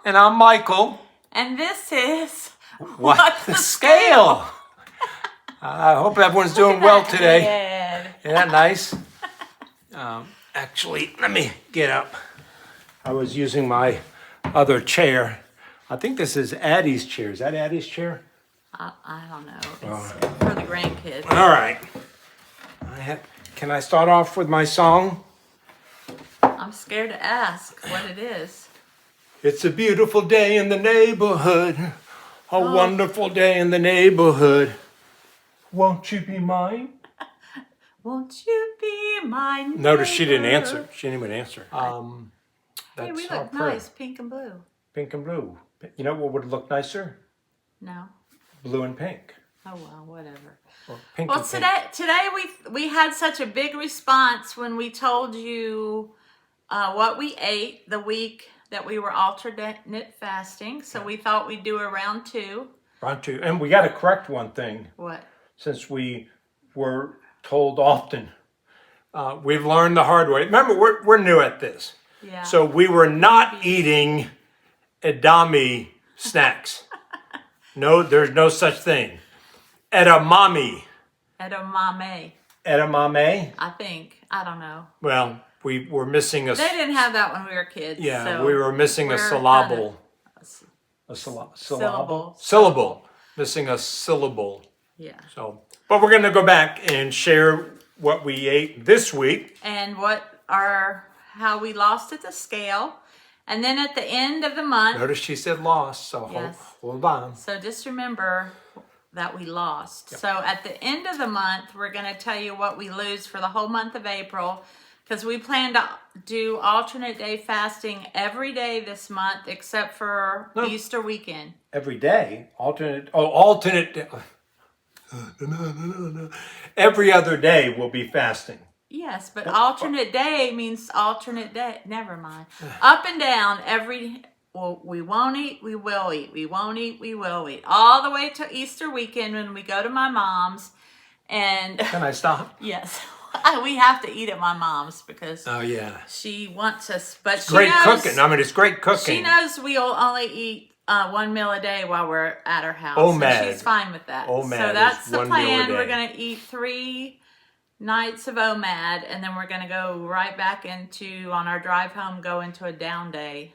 And I'm Michael. And this is What the Scale? I hope everyone's doing well today. Head. Isn't that nice? Actually, let me get up. I was using my other chair. I think this is Addie's chair. Is that Addie's chair? I don't know. It's for the grandkids. All right. Can I start off with my song? I'm scared to ask what it is. It's a beautiful day in the neighborhood. A wonderful day in the neighborhood. Won't you be mine? Won't you be mine? Notice she didn't answer. She didn't even answer. Hey, we That's our look prayer. nice, pink and blue. Pink and blue. You know what would look nicer? No. Blue and pink. Oh well, whatever. Or pink Well, and pink. today we had such a big response when we told you what we ate the week that we were alternate fasting. So we thought we'd do a round two. Round two. And we got to correct one thing. What? Since we were told often. We've learned the hard way. Remember, we're new at this. Yeah. So we were not eating edamame snacks. No, there's no such thing. Edamame. Edamame. Edamame? I think. I don't know. Well, we were missing a... They didn't have that when we were kids. Yeah, so we were missing a we're syllable. Syllable. Syllable. Missing a syllable. Yeah. So, but we're going to go back and share what we ate this week. And how we lost at the scale. And then at the end of the month. Notice she said lost, so Yes. hold on. So just remember that we lost. Yep. So at the end of the month, we're going to tell you what we lose for the whole month of April. Because we plan to do alternate day fasting every day this month except for Easter weekend. Every day? Alternate day. No. Every other day we'll be fasting. Yes, but alternate day means alternate day. Never mind. Up and down we won't eat, we will eat. We won't eat, we will eat. All the way to Easter weekend when we go to my mom's. And Can I stop? yes. We have to eat at my mom's because she wants us. But it's great cooking. I mean, it's great cooking. She knows we'll only eat one meal a day while we're at her house. OMAD. And she's fine with that. So that's the plan. We're going to eat 3 nights of OMAD, and then we're going to go right back on our drive home, go into a down day.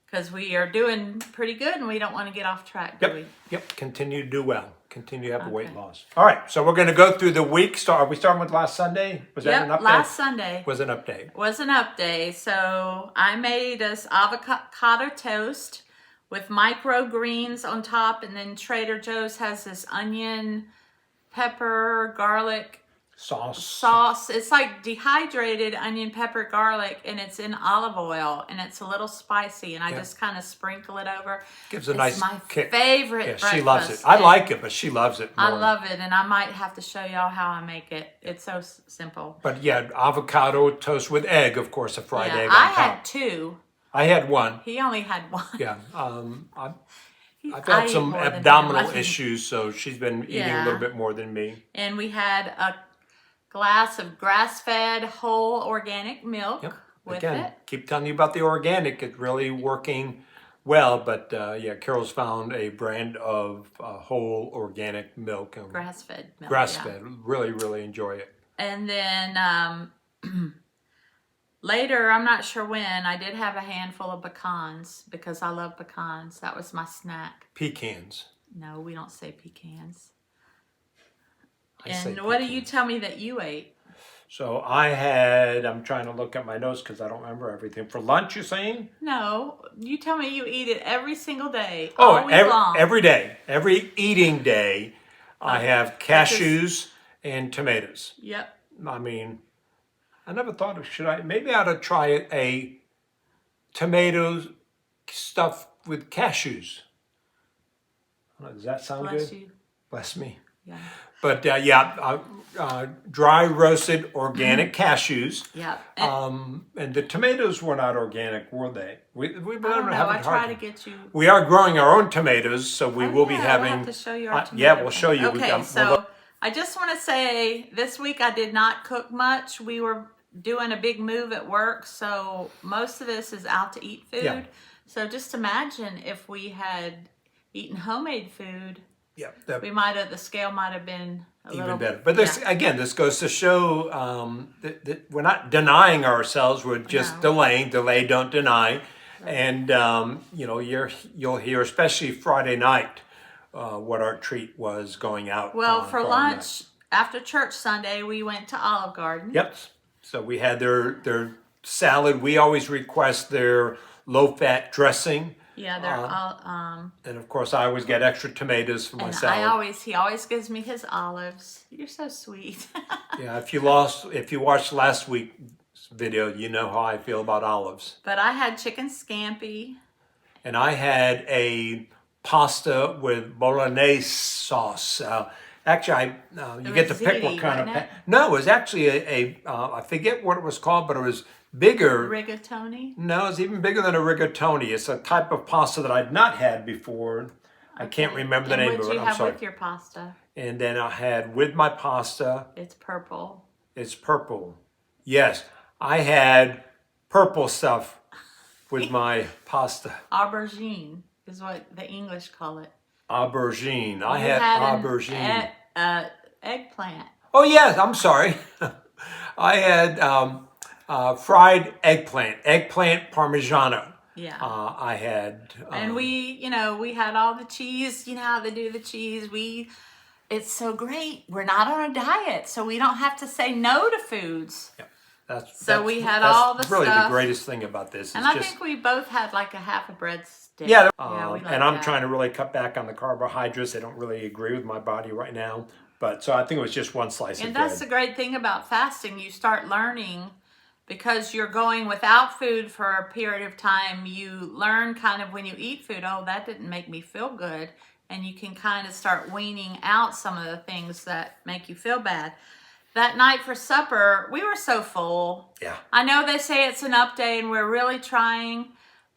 Because we are doing pretty good, and we don't want to get off track, do we? Yep, continue to do well. Continue to have a weight loss. All right, so we're going to go through the week. Are we starting with last Sunday? Was that an update? Last Sunday. Was an update. Was an update. So I made us avocado toast with microgreens on top, and then Trader Joe's has this onion, pepper, garlic sauce. It's like dehydrated onion, pepper, garlic, and it's in olive oil, and it's a little spicy, and I just kind of sprinkle it over. Gives a nice kick. Favorite breakfast. She loves it. I like it, but she loves it more. I love it, and I might have to show y'all how I make it. It's so simple. But yeah, avocado toast with egg, of course, a fried egg on top. I had 2. I had 1. He only had 1. Yeah. I've had some abdominal issues, so she's been eating a little bit more than me. And we had a glass of grass-fed whole organic milk with it. Keep telling you about the organic. It's really working well, but Carol's found a brand of whole organic milk. Grass-fed milk. Grass-fed. Really, really enjoy it. And then later, I'm not sure when, I did have a handful of pecans because I love pecans. That was my snack. Pecans. No, we don't say pecans. And what do you tell me that you ate? So I'm trying to look at my notes because I don't remember everything. For lunch, you're saying? No, you tell me you eat it every single day, all week long. Every day. Every eating day, I have cashews and tomatoes. Yep. I mean, I never thought maybe I ought to try a tomatoes stuffed with cashews. Does that sound good? Bless you. Bless me. Yeah. But dry roasted organic cashews. Yeah. And the tomatoes were not organic, were they? We I don't know. I try to get you. We are growing our own tomatoes, so we will be having. We'll have to show you our tomatoes. Yeah, we'll show you. Okay, so I just want to say this week I did not cook much. We were doing a big move at work, so most of this is out to eat food. Yeah. So just imagine if we had eaten homemade food, Yeah, the scale might have been a even little better. But this yeah. again, this goes to show that we're not denying ourselves. We're just No. delaying. Delay, don't deny. And you'll hear, especially Friday night, what our treat was going out. Well, on for Friday lunch night. after church Sunday, we went to Olive Garden. Yep. So we had their salad. We always request their low fat dressing, Yeah, they're all and of course I always get extra tomatoes for my and salad. he always gives me his olives. You're so sweet. Yeah, if you watched last week's video, you know how I feel about olives. But I had chicken scampi. And I had a pasta with bolognese sauce. Actually, you It get was to pick what ziti, kind of. wasn't it? No, it was actually I forget what it was called, but it was bigger. Rigatoni. No, it's even bigger than a rigatoni. It's a type of pasta that I'd not had before. I can't Okay. remember the And name what'd of it. you I'm have sorry. with your pasta? And then I had with my pasta, It's purple. it's purple. Yes, I had purple stuff with my pasta. Aubergine is what the English call it. Aubergine. I You had had aubergine. eggplant. Oh yes, I'm sorry. I had fried eggplant parmigiano. Yeah. I had, And we had all the cheese. You know how they do the cheese. It's so great. We're not on a diet, so we don't have to say no to foods. We had all the really stuff. the greatest thing about this. And I think we both had like a half a breadstick. Yeah, we like and I'm that. trying to really cut back on the carbohydrates. They don't really agree with my body right now. But so I think it was just one slice of And bread. that's the great thing about fasting. You start learning because you're going without food for a period of time. You learn kind of when you eat food, oh, that didn't make me feel good. And you can kind of start weaning out some of the things that make you feel bad. That night for supper, we were so full. Yeah. I know they say it's an up day and we're really trying,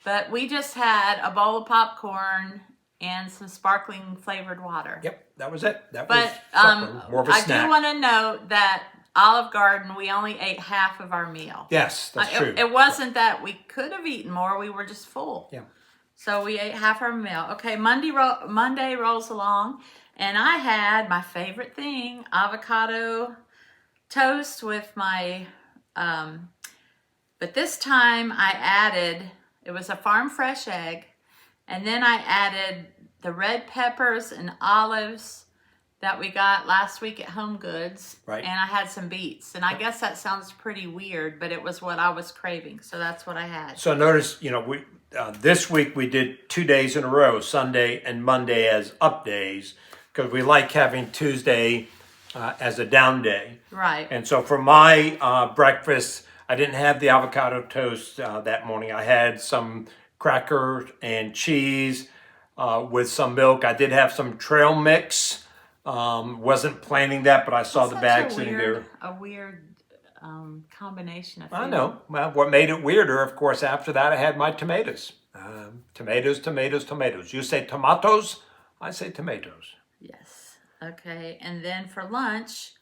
but we just had a bowl of popcorn and some sparkling flavored water. Yep, that was it. That But was supper, more of a I snack. do want to note that Olive Garden, we only ate half of our meal. Yes, that's true. It wasn't that we could have eaten more. We were just full. Yeah. So we ate half our meal. Okay, Monday rolls along, and I had my favorite thing, avocado toast with my, but this time I added, it was a farm fresh egg, and then I added the red peppers and olives that we got last week at Home Goods. Right. And I had some beets. And I guess that sounds pretty weird, but it was what I was craving. So that's what I had. So notice, we this week we did 2 days in a row, Sunday and Monday as up days, because we like having Tuesday as a down day. Right. And so for my breakfast, I didn't have the avocado toast that morning. I had some crackers and cheese with some milk. I did have some trail mix. Wasn't planning that, but I saw the bag sitting there. A weird combination of food. I know. Well, what made it weirder, of course, after that, I had my tomatoes. Tomatoes. You say tomatoes, I say tomatoes. Yes. Okay. And then for lunch,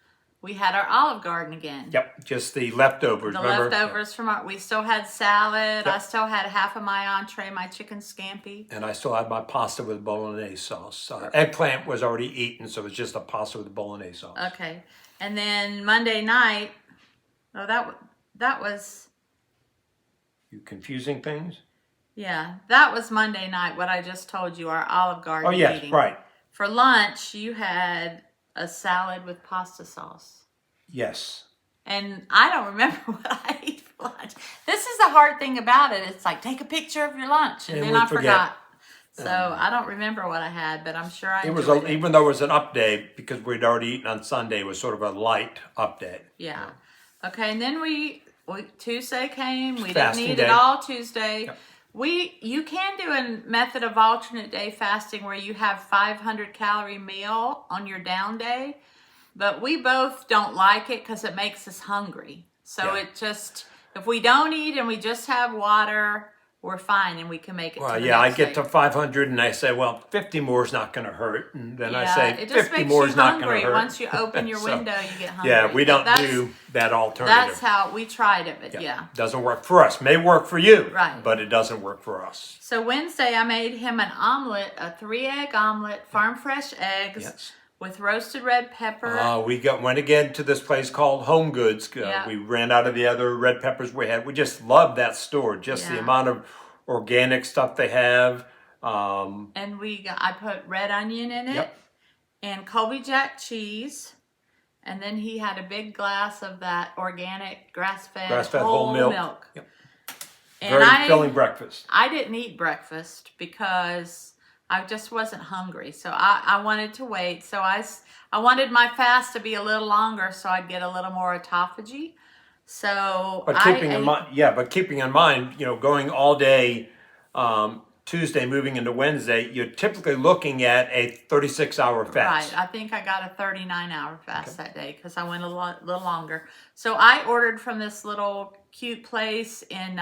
we had our Olive Garden again. Yep, just the leftovers. The remember? leftovers from we still had salad. Yep. I still had half of my entree, my chicken scampi. And I still had my pasta with bolognese sauce. Eggplant was already eaten, so it was just a pasta with bolognese sauce. Okay. And then Monday night, that was... You confusing things? Yeah, that was Monday night, what I just told you, our Olive Garden Oh, yes, meeting. right. For lunch, you had a salad with pasta sauce. Yes. And I don't remember what I ate for lunch. This is the hard thing about it. It's like, take a picture of your lunch. And then we I forget. forgot. So I don't remember what I had, but I'm sure I enjoyed it. Even though it was an up day, because we'd already eaten on Sunday, it was sort of a light up day. Yeah. Okay, and then Tuesday came. We Fasting didn't eat day. at all Tuesday. Yep. You can do a method of alternate day fasting where you have 500 calorie meal on your down day, but we both don't like it because it makes us hungry. So Yeah. if we don't eat and we just have water, we're fine and we can make it Well, to the yeah, I next get day. to 500 and I say, well, 50 more is not going to hurt. And then I say, it just 50 makes more you is not going hungry. to hurt. Once you open your So, window, you get hungry. yeah, we But don't that's- do that alternative. That's how we tried it, but yeah. Doesn't work for us. May work for you, Right. but it doesn't work for us. So Wednesday, I made him an omelet, a 3-egg omelet, farm fresh eggs Yes. with roasted red pepper. We went again to this place called Home Goods. Yeah. We ran out of the other red peppers we had. We just love that store. Just the Yeah. amount of organic stuff they have. And I put red onion in it Yep. and Colby Jack cheese. And then he had a big glass of that organic grass-fed whole milk. Yep. And Very filling breakfast. I didn't eat breakfast because I just wasn't hungry. So I wanted to wait. So I wanted my fast to be a little longer so I'd get a little more autophagy. So But keeping in mind, going all day Tuesday, moving into Wednesday, you're typically looking at a 36-hour fast. Right. I think I got a 39-hour fast that day because I went a little longer. So I ordered from this little cute place in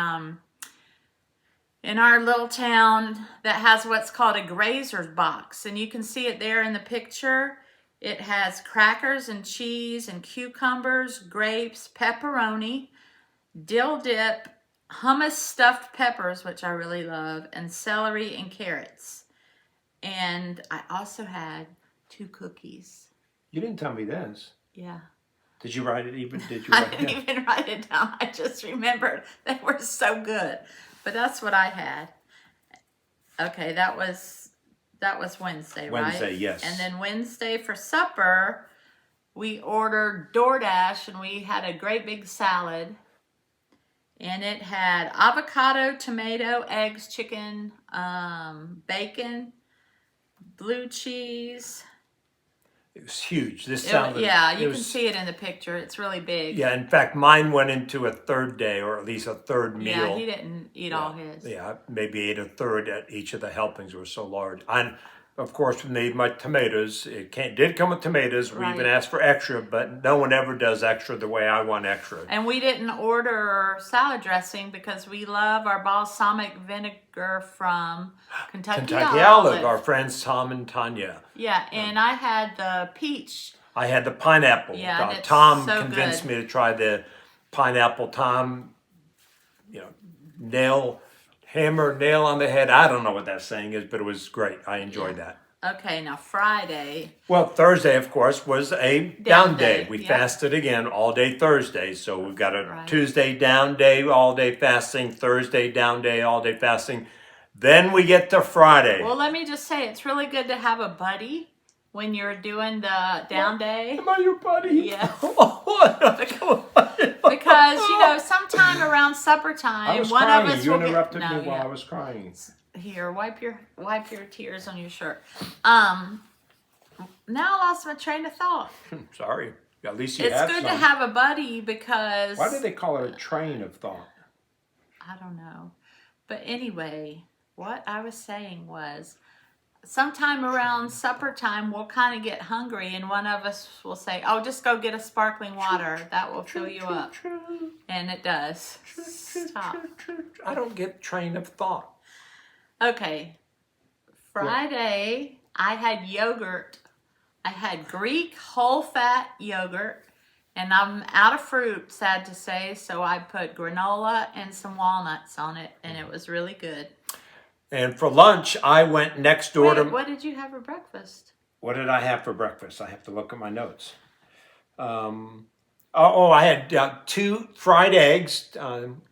our little town that has what's called a grazer's box. And you can see it there in the picture. It has crackers and cheese and cucumbers, grapes, pepperoni, dill dip, hummus stuffed peppers, which I really love, and celery and carrots. And I also had 2 cookies. You didn't tell me this. Yeah. Did you write it even? Did you I write didn't it? even write it down. I just remembered they were so good. But that's what I had. Okay, that was Wednesday, right? Wednesday, yes. And then Wednesday for supper, we ordered DoorDash and we had a great big salad. And it had avocado, tomato, eggs, chicken, bacon, blue cheese. It was huge. This You sounded. can see it in the picture. It's really big. Yeah, in fact, mine went into a third day, or at least a third meal. Yeah, he didn't eat all his. Yeah, I maybe ate a third at each of the helpings. Were so large. And of course, we made my tomatoes. It did come with tomatoes. We even Right. asked for extra, but no one ever does extra the way I want extra. And we didn't order salad dressing because we love our balsamic vinegar from Kentucky Olive, our friends Tom and Tanya. Yeah, and I had the peach. I had the pineapple. Yeah, and it's Tom so convinced good. me to try the pineapple. Tom, nail on the head. I don't know what that saying is, but it was great. I enjoyed that. Okay, now Friday. Well, Thursday, of course, was a down day. day, We yeah. fasted again all day Thursday. So we've got a Right. Tuesday down day, all day fasting, Thursday down day, all day fasting. Then we get to Friday. Well, let me just say, it's really good to have a buddy when you're doing the down day. Am I your buddy? Yeah. Because, sometime around supper time, I was one crying. of us You will interrupted get... me No, while yeah. I was crying. Here, wipe your tears on your shirt. Now I lost my train of thought. Sorry. At least you It's have good some. to have a buddy because Why do they call it a train of thought? I don't know. But anyway, what I was saying was sometime around supper time we'll kind of get hungry and one of us will say, "Oh, just go get a sparkling water. That will fill you up." And it does. Stop. I don't get train of thought. Okay. Friday, I had yogurt. I had Greek whole fat yogurt, and I'm out of fruit, sad to say, so I put granola and some walnuts on it, and it was really good. And for lunch, I went next door to... Wait, what did you have for breakfast? What did I have for breakfast? I have to look at my notes. I had 2 fried eggs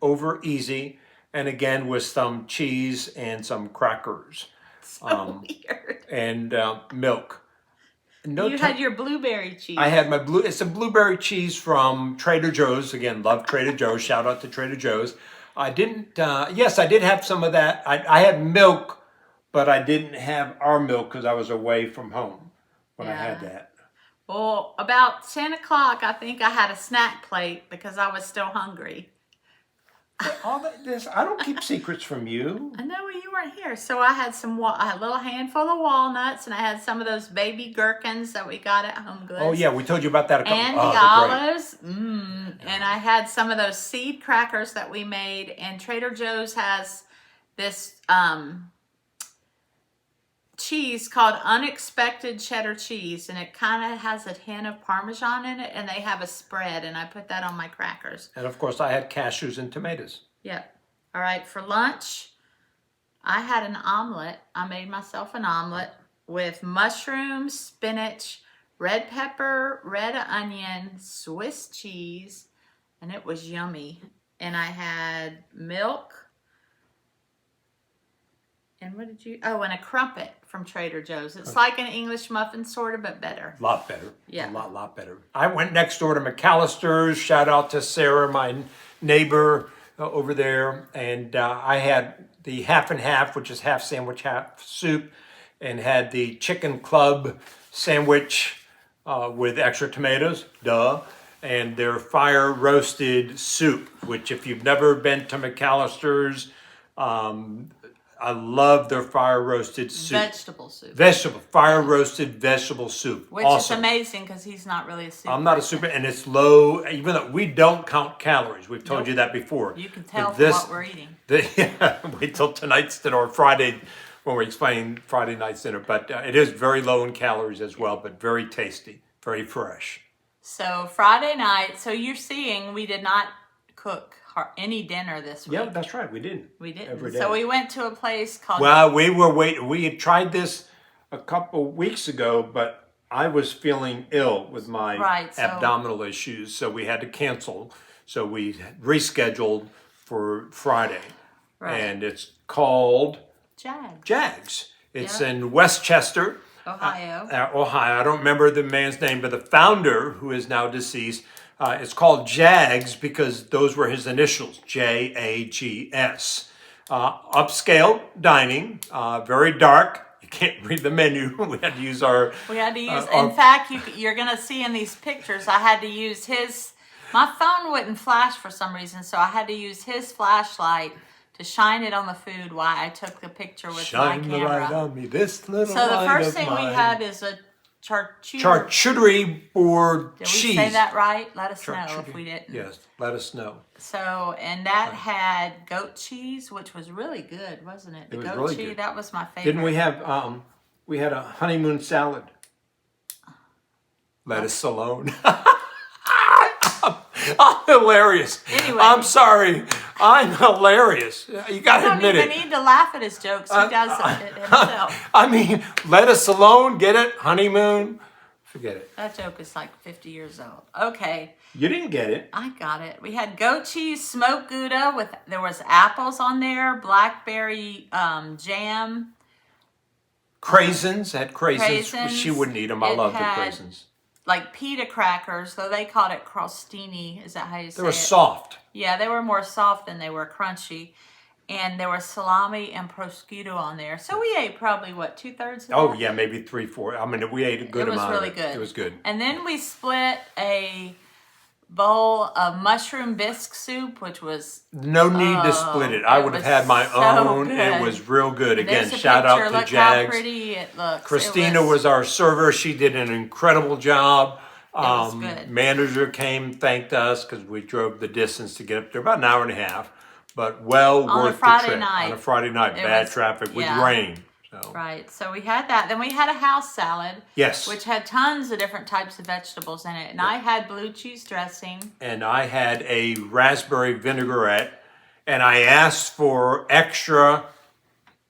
over easy, and again with some cheese and some crackers. So weird. And milk. You had your blueberry cheese. I had it's a blueberry cheese from Trader Joe's. Again, love Trader Joe's. Shout out to Trader Joe's. I didn't, yes, I did have some of that. I had milk, but I didn't have our milk because I was away from home when I had that. Well, about 10 o'clock, I think I had a snack plate because I was still hungry. I don't keep secrets from you. I know you weren't here. So I had a little handful of walnuts, and I had some of those baby gherkins that we got at Home Goods. Oh, yeah, we told you about that a couple And they're the great. olives. And I had some of those seed crackers that we made. And Trader Joe's has this cheese called Unexpected Cheddar Cheese, and it kind of has a hint of Parmesan in it, and they have a spread, and I put that on my crackers. And of course, I had cashews and tomatoes. Yep. All right, for lunch, I had an omelet. I made myself an omelet with mushrooms, spinach, red pepper, red onion, Swiss cheese, and it was yummy. And I had milk. And what did you? Oh, and a crumpet from Trader Joe's. It's like an English muffin, sort of, but better. A lot better. Yeah. A lot better. I went next door to McAllister's. Shout out to Sarah, my neighbor over there. And I had the half and half, which is half sandwich, half soup, and had the chicken club sandwich with extra tomatoes, duh, and their fire roasted soup, which if you've never been to McAllister's, I love their fire roasted soup. Fire roasted vegetable soup. Which awesome. is amazing because he's not really a soup. I'm not a super, and it's low, even though we don't count calories. We've told you that before. You can tell from what we're eating. Wait till tonight's dinner or Friday when we're explaining Friday night's dinner. But it is very low in calories as well, but very tasty, very fresh. So Friday night, so you're seeing we did not cook any dinner this week. Yeah, that's right. We didn't. We didn't. Every day. So we went to a place called... Well, we were waiting. We had tried this a couple weeks ago, but I was feeling ill with my abdominal issues, so we had to cancel. So we rescheduled for Friday. Right. And it's called Jags. It's in Westchester, Ohio. Ohio. I don't remember the man's name, but the founder, who is now deceased, it's called Jags because those were his initials, Jags. Upscale dining, very dark. You can't read the menu. We had to use our... in fact, you're going to see in these pictures, I had to use his... My phone wouldn't flash for some reason, so I had to use his flashlight to shine it on the food while I took the picture with my camera. Shine the light on me, this little So the light first of thing mine. we had is a charcuterie board Did cheese. we say that right? Let us know if we didn't. Yes, let us know. So, and that had goat cheese, which was really good, wasn't it? It was goat really cheese, good. that was my favorite. Didn't we have, we had a honeymoon salad. Lettuce alone. I'm hilarious. Anyway. I'm sorry. I'm hilarious. You got to admit You it. don't even need to laugh at his jokes. He does it himself. I mean, lettuce alone, get it? Honeymoon, forget it. That joke is like 50 years old. Okay, You didn't get it. I got it. We had goat cheese, smoked Gouda, there was apples on there, blackberry jam. Craisins, had craisins. Craisins. She wouldn't eat them. I It love the had- craisins. Like pita crackers, though they called it crostini. Is that how you say it? They were soft. Yeah, they were more soft than they were crunchy. And there was salami and prosciutto on there. So we ate probably, what, 2/3 of that? Oh, yeah, maybe 3-4. I mean, we ate a good It was amount really of it. good. It was good. And then we split a bowl of mushroom bisque soup, which was... No need to split it. I it would have was had my so own. good. It was real good. Again, There's a shout picture. out to Look Jags. how pretty it looks. Christina was our server. She did an incredible job. was good. Manager came, thanked us because we drove the distance to get up there, about an hour and a half, but well On a worth the Friday trip. night. On a Friday night, It bad was- traffic with yeah. rain. So. Right, so we had that. Then we had a house salad, Yes. which had tons of different types of vegetables in it. And I had blue cheese dressing. And I had a raspberry vinaigrette, and I asked for extra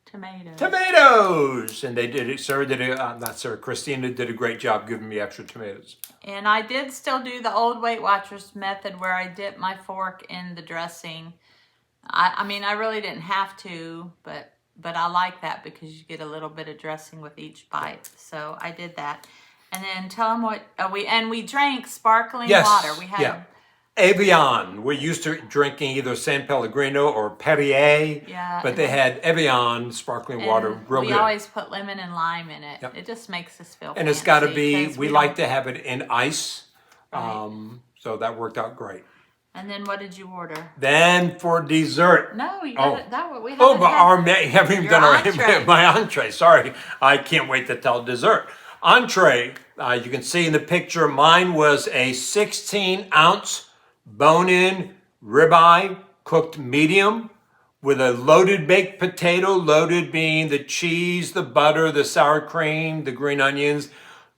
tomatoes, and they did it. Christina did a great job giving me extra tomatoes. And I did still do the old Weight Watchers method where I dip my fork in the dressing. I mean, I really didn't have to, but I like that because you get a little bit of dressing with each bite. So I did that. And then tell them what we drank sparkling water. We had Evian. We're used to drinking either San Pellegrino or Perrier, but they had Evian sparkling water, real we good. always put lemon and lime in it. Yep. It just makes us feel And it's got to fancy be, 'cause we don't- like to have it in ice, Right. so that worked out great. And then what did you order? Then for dessert. No, you got it. That we haven't Oh, but had. haven't even Your done entree. my entree. Sorry, I can't wait to tell dessert. Entree, you can see in the picture, mine was a 16-ounce bone-in ribeye cooked medium with a loaded baked potato, loaded bean, the cheese, the butter, the sour cream, the green onions.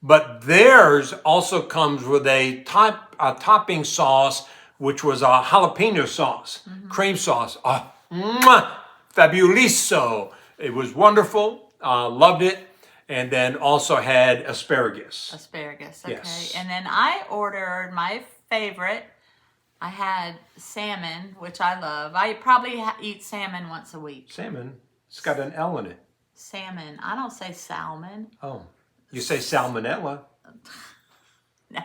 But theirs also comes with a topping sauce, which was a jalapeno sauce, cream sauce. Oh, mwah, fabuloso. It was wonderful. Loved it. And then also had asparagus. Asparagus, okay. Yes. And then I ordered my favorite. I had salmon, which I love. I probably eat salmon once a week. Salmon. It's got an L in it. Salmon. I don't say salmon. Oh, you say salmonella. No.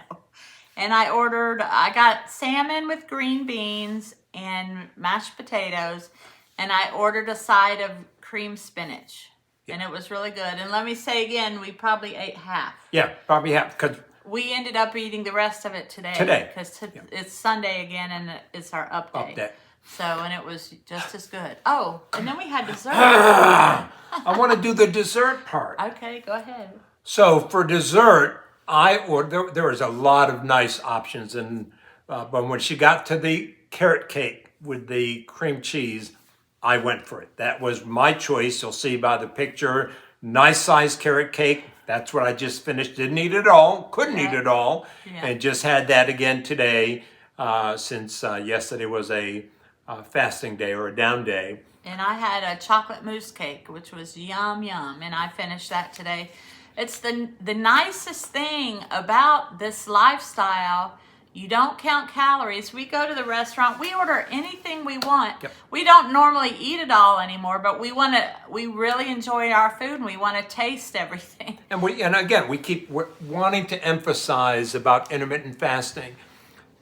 And I got salmon with green beans and mashed potatoes. And I ordered a side of cream spinach. And it was really good. And let me say again, we probably ate half. Yeah, probably have, because We ended up eating the rest of it today. Because it's Sunday again and it's our up day. So, and it was just as good. Oh, and then we had dessert. I want to do the dessert part. Okay, go ahead. So for dessert, I ordered, there was a lot of nice options. And but when she got to the carrot cake with the cream cheese, I went for it. That was my choice. You'll see by the picture, nice sized carrot cake. That's what I just finished. Didn't eat it all, couldn't eat it all, and just had that again today since yesterday was a fasting day or a down day. And I had a chocolate mousse cake, which was yum, yum, and I finished that today. It's the nicest thing about this lifestyle. You don't count calories. We go to the restaurant. We order anything we want. Yep. We don't normally eat it all anymore, but we really enjoy our food and we want to taste everything. And again, we keep wanting to emphasize about intermittent fasting.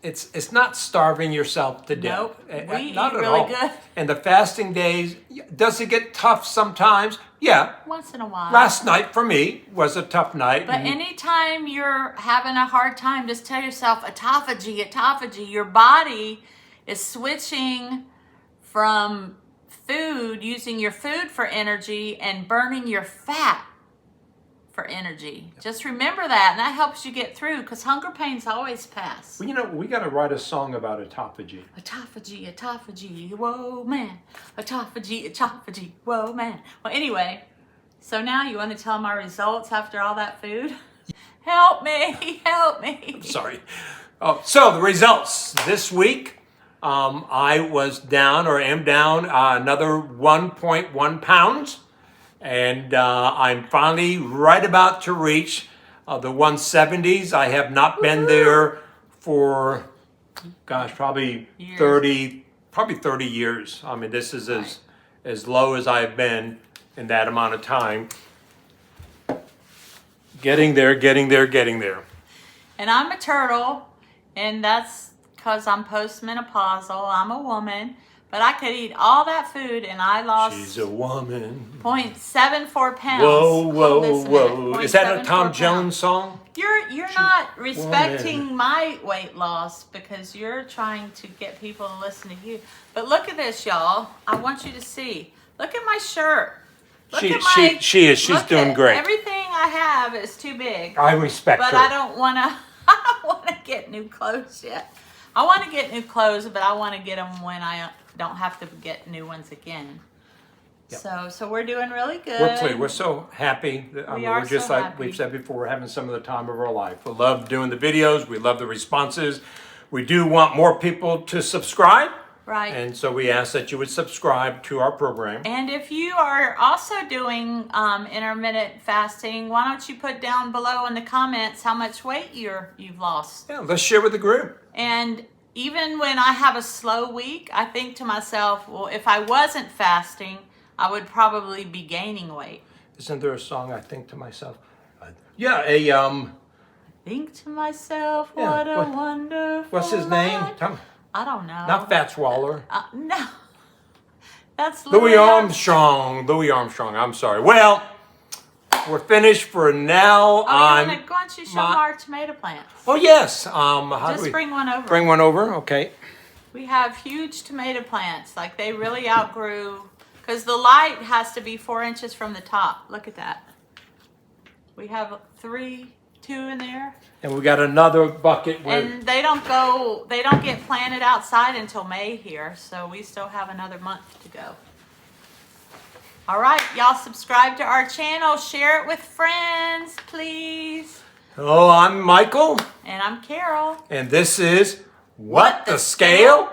It's not starving yourself to death. Nope. We Not eat at really all. good. And the fasting days, does it get tough sometimes? Yeah. Once in a while. Last night for me was a tough night. But anytime you're having a hard time, just tell yourself, autophagy. Your body is switching from food, using your food for energy, and burning your fat for energy. Just remember that, and that helps you get through, because hunger pains always pass. Well, we got to write a song about autophagy. Autophagy, whoa, man. Autophagy, whoa, man. Well, anyway, so now you want to tell my results after all that food? Help me. Sorry. Oh, so the results this week, I was down or am down another 1.1 pounds. And I'm finally right about to reach the 170s. I have not been there for, probably years. 30 years. I mean, this is as low as I've been in that amount of time. Getting there. And I'm a turtle, and that's because I'm postmenopausal. I'm a woman, but I could eat all that food, and I lost. She's a woman. 0.74 pounds. Whoa. Is that a Tom Jones song? You're not respecting my weight loss because you're trying to get people to listen to you. But look at this, y'all. I want you to see. Look at my shirt. She is. She's doing great. Everything I have is too big. I respect her. But I don't want to get new clothes yet. I want to get new clothes, but I want to get them when I don't have to get new ones again. Yep. So we're doing really good. We're pleased. We're so happy. We're just so like happy. we've said before, we're having some of the time of our life. We love doing the videos. We love the responses. We do want more people to subscribe. Right. And so we ask that you would subscribe to our program. And if you are also doing intermittent fasting, why don't you put down below in the comments how much weight you've lost? Yeah, let's share with the group. And even when I have a slow week, I think to myself, well, if I wasn't fasting, I would probably be gaining weight. Isn't there a song I think to myself? Think to myself, Yeah, what a wonderful What's his name? life. I don't know. Not Fats Waller. No. That's Louis Armstrong. I'm sorry. Well, we're finished for now. Why don't you show our tomato plants? Oh, yes. Just bring one over. Bring one over, okay. We have huge tomato plants. Like, they really outgrew, because the light has to be 4 inches from the top. Look at that. We have 2 in there. And we got another bucket. And they don't get planted outside until May here, so we still have another month to go. All right, y'all subscribe to our channel. Share it with friends, please. Oh, I'm Michael, And I'm Carol. and this is What the Scale?